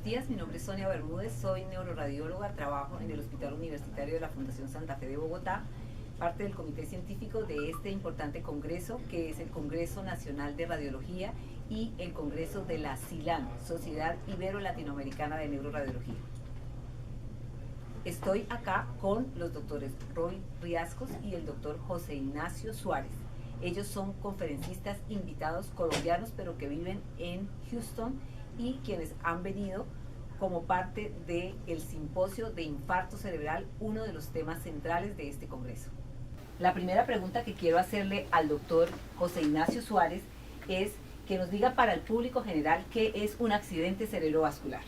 días, mi nombre es Sonia Bermúdez, soy neuroradióloga, trabajo en el Hospital Universitario de la Fundación Santa Fe de Bogotá, parte del comité científico de este importante congreso, que es el Congreso Nacional de Radiología y el Congreso de la SILAN, Sociedad Ibero-Latinoamericana de Neuroradiología. Estoy acá con los doctores Roy Riascos y el doctor José Ignacio Suárez. Ellos son conferencistas invitados colombianos, pero que viven en Houston, y quienes han venido como parte del simposio de infarto cerebral, uno de los temas centrales de este congreso. La primera pregunta que quiero hacerle al doctor José Ignacio Suárez es que nos diga para el público general qué es un accidente cerebrovascular.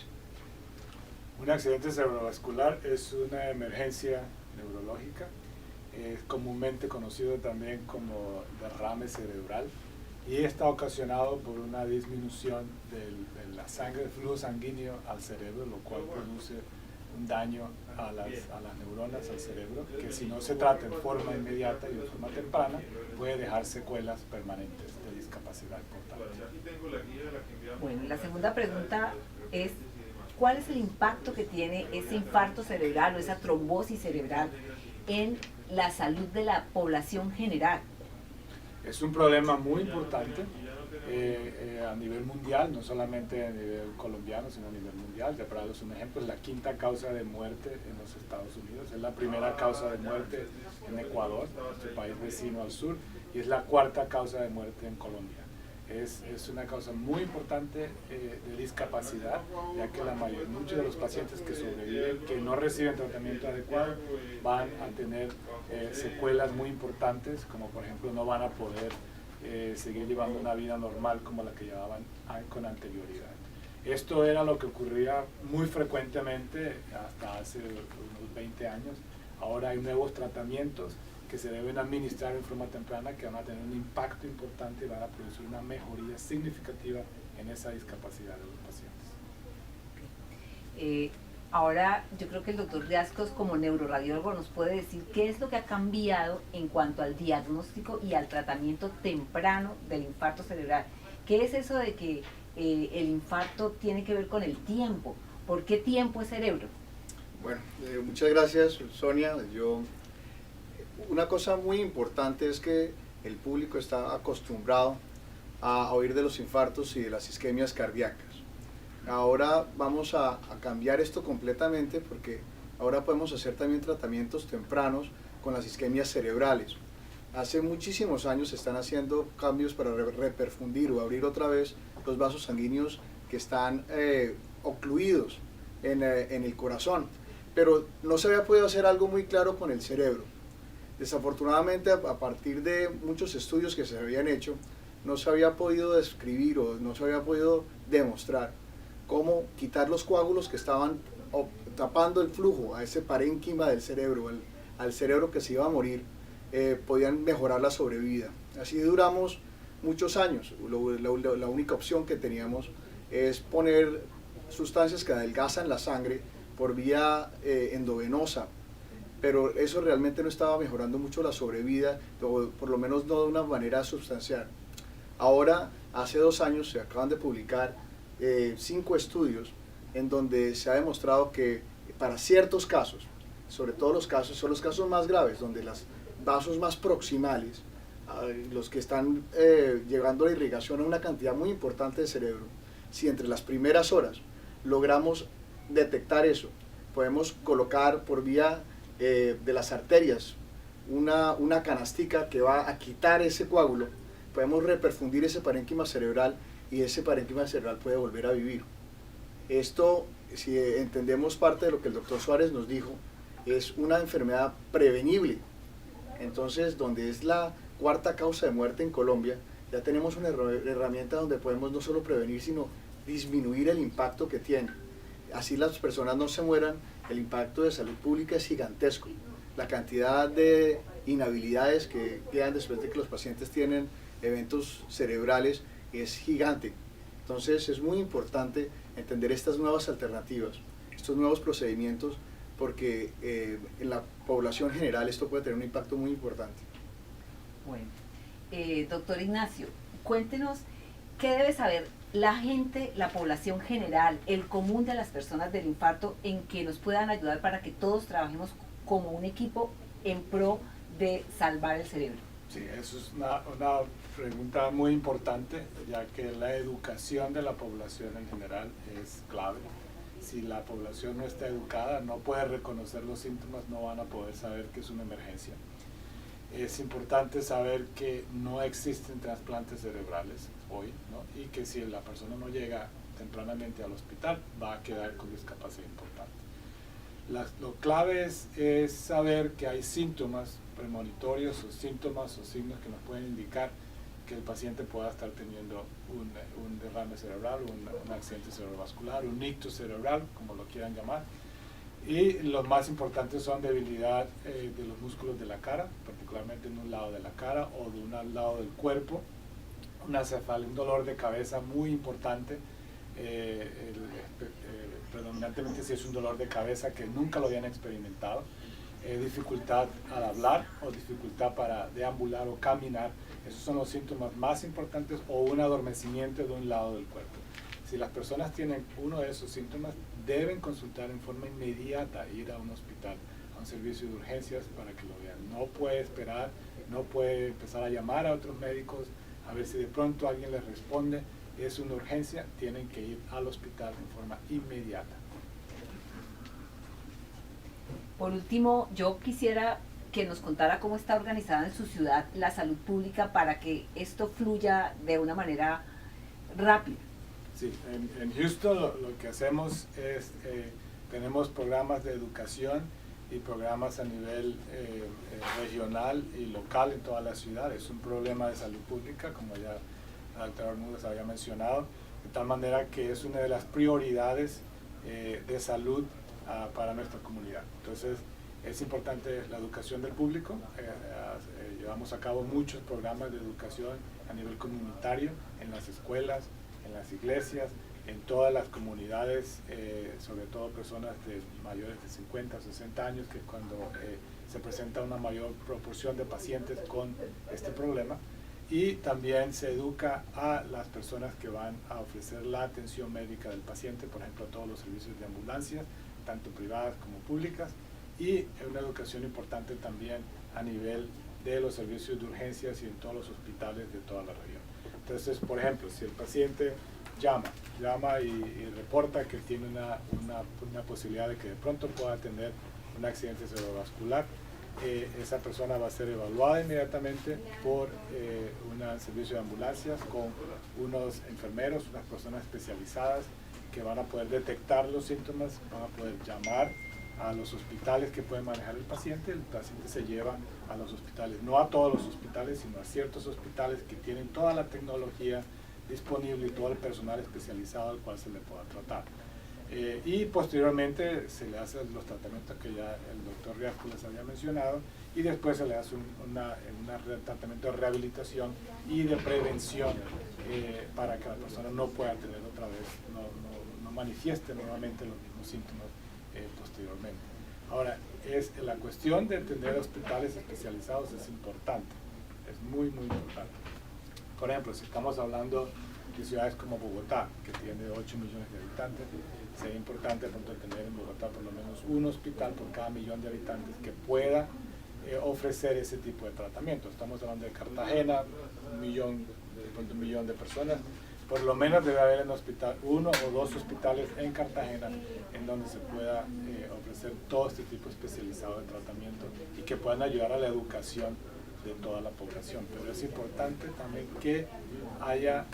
Un accidente cerebrovascular es una emergencia neurológica, es comúnmente conocido también como derrame cerebral, y está ocasionado por una disminución de la sangre, del flujo sanguíneo al cerebro, lo cual produce un daño a las neuronas, al cerebro, que si no se trata en forma inmediata y de forma temprana, puede dejar secuelas permanentes de discapacidad importante. Bueno, la segunda pregunta es, ¿cuál es el impacto que tiene ese infarto cerebral o esa trombosis cerebral en la salud de la población general? Es un problema muy importante a nivel mundial, no solamente a nivel colombiano, sino a nivel mundial. Ya para darles un ejemplo, es la quinta causa de muerte en los Estados Unidos, es la primera causa de muerte en Ecuador, nuestro país vecino al sur, y es la cuarta causa de muerte en Colombia. Es una causa muy importante de discapacidad, ya que muchos de los pacientes que sobreviven, que no reciben tratamiento adecuado, van a tener secuelas muy importantes, como por ejemplo no van a poder seguir llevando una vida normal como la que llevaban con anterioridad. Esto era lo que ocurría muy frecuentemente hasta hace unos 20 años. Ahora hay nuevos tratamientos que se deben administrar en forma temprana, que van a tener un impacto importante y van a producir una mejoría significativa en esa discapacidad de los pacientes. Ahora yo creo que el doctor Riascos, como neuroradiólogo, nos puede decir qué es lo que ha cambiado en cuanto al diagnóstico y al tratamiento temprano del infarto cerebral. ¿Qué es eso de que el infarto tiene que ver con el tiempo? ¿Por qué tiempo es cerebro? Bueno, muchas gracias, Sonia. Una cosa muy importante es que el público está acostumbrado a oír de los infartos y de las isquemias cardíacas. Ahora vamos a cambiar esto completamente, porque ahora podemos hacer también tratamientos tempranos con las isquemias cerebrales. Hace muchísimos años se están haciendo cambios para reperfundir o abrir otra vez los vasos sanguíneos que están ocluidos en el corazón, pero no se había podido hacer algo muy claro con el cerebro. Desafortunadamente, a partir de muchos estudios que se habían hecho, no se había podido describir o no se había podido demostrar cómo quitar los coágulos que estaban tapando el flujo a ese parénquima del cerebro, al cerebro que se iba a morir, podían mejorar la sobrevida. Así duramos muchos años. La única opción que teníamos es poner sustancias que adelgazan la sangre por vía endovenosa, pero eso realmente no estaba mejorando mucho la sobrevida, o por lo menos no de una manera sustancial. Ahora, hace 2 años, se acaban de publicar 5 estudios en donde se ha demostrado que para ciertos casos, sobre todo son los casos más graves, donde los vasos más proximales, los que están llegando a la irrigación a una cantidad muy importante de cerebro, si entre las primeras horas logramos detectar eso, podemos colocar por vía de las arterias una canastica que va a quitar ese coágulo, podemos reperfundir ese parénquima cerebral y ese parénquima cerebral puede volver a vivir. Esto, si entendemos parte de lo que el doctor Suárez nos dijo, es una enfermedad prevenible. Entonces, donde es la cuarta causa de muerte en Colombia, ya tenemos una herramienta donde podemos no solo prevenir, sino disminuir el impacto que tiene. Así las personas no se mueran, el impacto de salud pública es gigantesco. La cantidad de inhabilidades que quedan después de que los pacientes tienen eventos cerebrales es gigante. Entonces es muy importante entender estas nuevas alternativas, estos nuevos procedimientos, porque en la población general esto puede tener un impacto muy importante. Bueno, doctor Ignacio, cuéntenos qué debe saber la gente, la población general, el común de las personas del infarto, en que nos puedan ayudar para que todos trabajemos como un equipo en pro de salvar el cerebro? Sí, eso es una pregunta muy importante, ya que la educación de la población en general es clave. Si la población no está educada, no puede reconocer los síntomas, no van a poder saber que es una emergencia. Es importante saber que no existen trasplantes cerebrales hoy, ¿no? Y que si la persona no llega tempranamente al hospital, va a quedar con discapacidad importante. Lo clave es saber que hay síntomas premonitorios o síntomas o signos que nos pueden indicar que el paciente pueda estar teniendo un derrame cerebral, un accidente cerebrovascular, un ictus cerebral, como lo quieran llamar. Y los más importantes son debilidad de los músculos de la cara, particularmente en un lado de la cara o de un lado del cuerpo, una cefalea, un dolor de cabeza muy importante, predominantemente si es un dolor de cabeza que nunca lo habían experimentado, dificultad al hablar o dificultad para deambular o caminar. Esos son los síntomas más importantes, o un adormecimiento de un lado del cuerpo. Si las personas tienen uno de esos síntomas, deben consultar en forma inmediata, ir a un hospital, a un servicio de urgencias para que lo vean. No puede esperar, no puede empezar a llamar a otros médicos a ver si de pronto alguien les responde. Es una urgencia, tienen que ir al hospital en forma inmediata. Por último, yo quisiera que nos contara cómo está organizada en su ciudad la salud pública para que esto fluya de una manera rápida. Sí, en Houston lo que hacemos es, tenemos programas de educación y programas a nivel regional y local en toda la ciudad. Es un problema de salud pública, como ya la doctora Bermúdez había mencionado, de tal manera que es una de las prioridades de salud para nuestra comunidad. Entonces, es importante la educación del público. Llevamos a cabo muchos programas de educación a nivel comunitario, en las escuelas, en las iglesias, en todas las comunidades, sobre todo personas de mayores de 50 o 60 años, que cuando se presenta una mayor proporción de pacientes con este problema. Y también se educa a las personas que van a ofrecer la atención médica del paciente, por ejemplo, a todos los servicios de ambulancia, tanto privadas como públicas, y una educación importante también a nivel de los servicios de urgencias y en todos los hospitales de toda la región. Entonces, por ejemplo, si el paciente llama y reporta que tiene una posibilidad de que de pronto pueda tener un accidente cerebrovascular, esa persona va a ser evaluada inmediatamente por un servicio de ambulancias con unos enfermeros, unas personas especializadas que van a poder detectar los síntomas, van a poder llamar a los hospitales que pueden manejar el paciente se lleva a los hospitales, no a todos los hospitales, sino a ciertos hospitales que tienen toda la tecnología disponible y todo el personal especializado al cual se le pueda tratar. Y posteriormente se le hacen los tratamientos que ya el doctor Riascos les había mencionado, y después se le hace un tratamiento de rehabilitación y de prevención para que la persona no pueda tener otra vez, no manifieste nuevamente los mismos síntomas posteriormente. Ahora, la cuestión de tener hospitales especializados es importante, es muy importante. Por ejemplo, si estamos hablando de ciudades como Bogotá, que tiene 8 millones de habitantes, sería importante tener en Bogotá por lo menos un hospital por cada 1 millón de habitantes que pueda ofrecer ese tipo de tratamiento. Estamos hablando de Cartagena, 1 millón de personas. Por lo menos debe haber en hospital 1 o 2 hospitales en Cartagena en donde se pueda ofrecer todo este tipo especializado de tratamiento y que puedan ayudar a la educación de toda la población. Pero es importante también que haya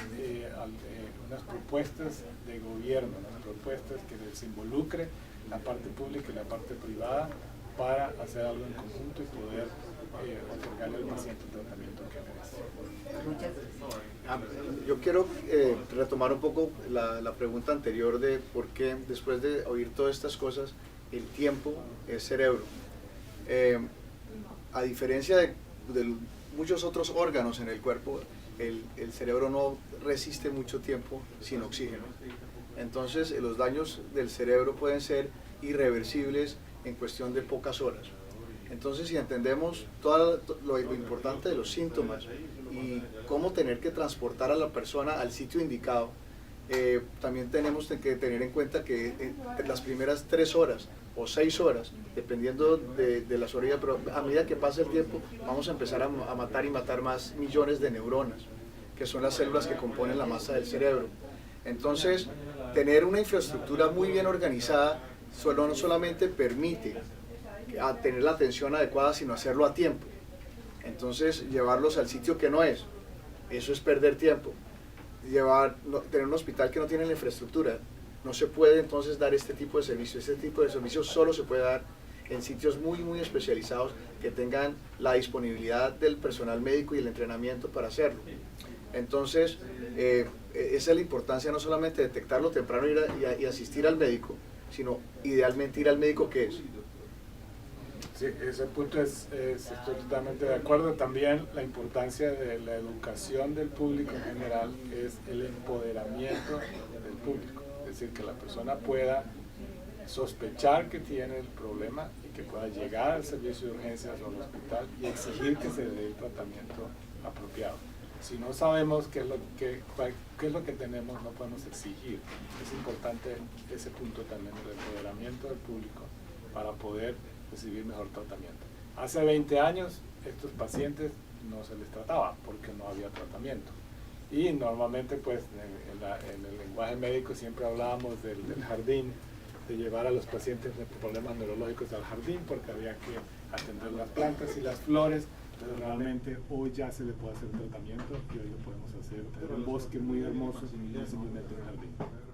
unas propuestas de gobierno, unas propuestas que se involucre la parte pública y la parte privada para hacer algo en conjunto y poder otorgarle al paciente el tratamiento que merece. Muchas gracias. Yo quiero retomar un poco la pregunta anterior de por qué, después de oír todas estas cosas, el tiempo es cerebro. A diferencia de muchos otros órganos en el cuerpo, el cerebro no resiste mucho tiempo sin oxígeno. Entonces, los daños del cerebro pueden ser irreversibles en cuestión de pocas horas. Entonces, si entendemos todo lo importante de los síntomas y cómo tener que transportar a la persona al sitio indicado, también tenemos que tener en cuenta que las primeras 3 horas o 6 horas, dependiendo de las horas, pero a medida que pasa el tiempo vamos a empezar a matar y matar más millones de neuronas, que son las células que componen la masa del cerebro. Entonces, tener una infraestructura muy bien organizada no solamente permite tener la atención adecuada, sino hacerlo a tiempo. Entonces, llevarlos al sitio que no es, eso es perder tiempo. Tener un hospital que no tiene la infraestructura, no se puede entonces dar este tipo de servicios. Este tipo de servicios solo se puede dar en sitios muy especializados que tengan la disponibilidad del personal médico y el entrenamiento para hacerlo. Entonces, esa es la importancia, no solamente de detectarlo temprano y asistir al médico, sino idealmente ir al médico que es. Sí, ese punto estoy totalmente de acuerdo. También la importancia de la educación del público en general es el empoderamiento del público. Es decir, que la persona pueda sospechar que tiene el problema y que pueda llegar al servicio de urgencias o al hospital y exigir que se le dé el tratamiento apropiado. Si no sabemos qué es lo que tenemos, no podemos exigir. Es importante ese punto también, el empoderamiento del público para poder recibir mejor tratamiento. Hace 20 años estos pacientes no se les trataba porque no había tratamiento. Y normalmente pues en el lenguaje médico siempre hablábamos del jardín, de llevar a los pacientes de problemas neurológicos al jardín porque había que atender las plantas y las flores. Pero realmente hoy ya se le puede hacer tratamiento y hoy lo podemos hacer en un bosque muy hermoso y no simplemente en un jardín.